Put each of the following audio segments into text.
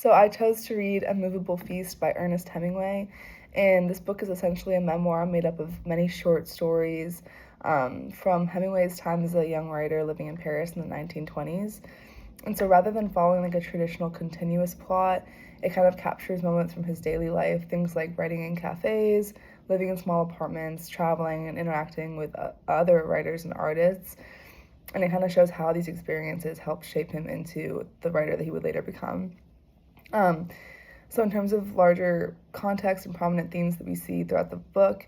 So I chose to read A Movable Feast by Ernest Hemingway, and this book is essentially a memoir made up of many short stories from Hemingway's time as a young writer living in Paris in the 1920s. And so rather than following like a traditional continuous plot, it kind of captures moments from his daily life, things like writing in cafes, living in small apartments, traveling, and interacting with other writers and artists. And it kind of shows how these experiences helped shape him into the writer that he would later become. Um, so in terms of larger context and prominent themes that we see throughout the book,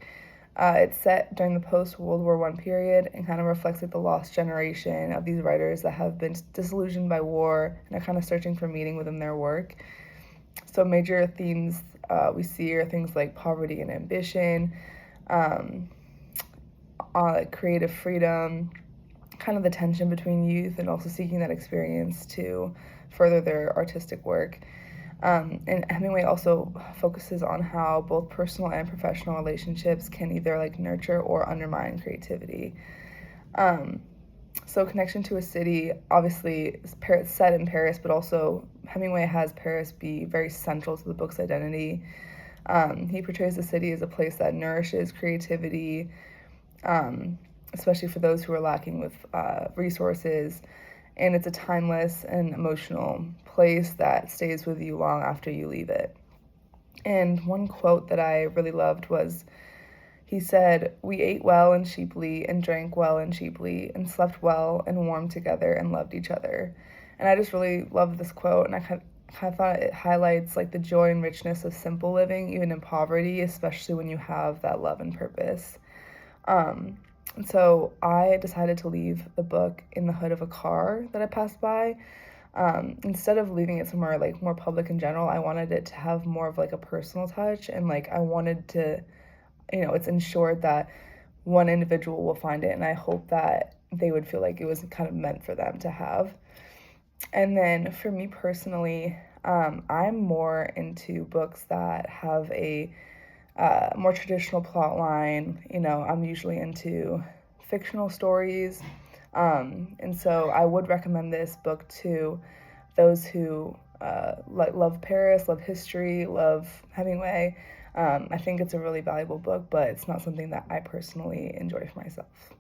it's set during the post-World War I period and kind of reflects like the lost generation of these writers that have been disillusioned by war and are kind of searching for meaning within their work. So major themes we see are things like poverty and ambition, creative freedom, kind of the tension between youth and also seeking that experience to further their artistic work. And Hemingway also focuses on how both personal and professional relationships can either like nurture or undermine creativity. So connection to a city, obviously Paris, set in Paris, but also Hemingway has Paris be very central to the book's identity. He portrays the city as a place that nourishes creativity, especially for those who are lacking with resources. And it's a timeless and emotional place that stays with you long after you leave it. And one quote that I really loved was, he said, "We ate well and cheaply, and drank well and cheaply, and slept well and warmed together and loved each other." And I just really loved this quote, and I kind of thought it highlights like the joy and richness of simple living, even in poverty, especially when you have that love and purpose. And so I decided to leave the book in the hood of a car that I passed by. Instead of leaving it somewhere like more public in general, I wanted it to have more of like a personal touch, and like I wanted to, it's ensured that one individual will find it, and I hope that they would feel like it was kind of meant for them to have. And then for me personally, I'm more into books that have a more traditional plot line. I'm usually into fictional stories. And so I would recommend this book to those who love Paris, love history, love Hemingway. I think it's a really valuable book, but it's not something that I personally enjoy for myself.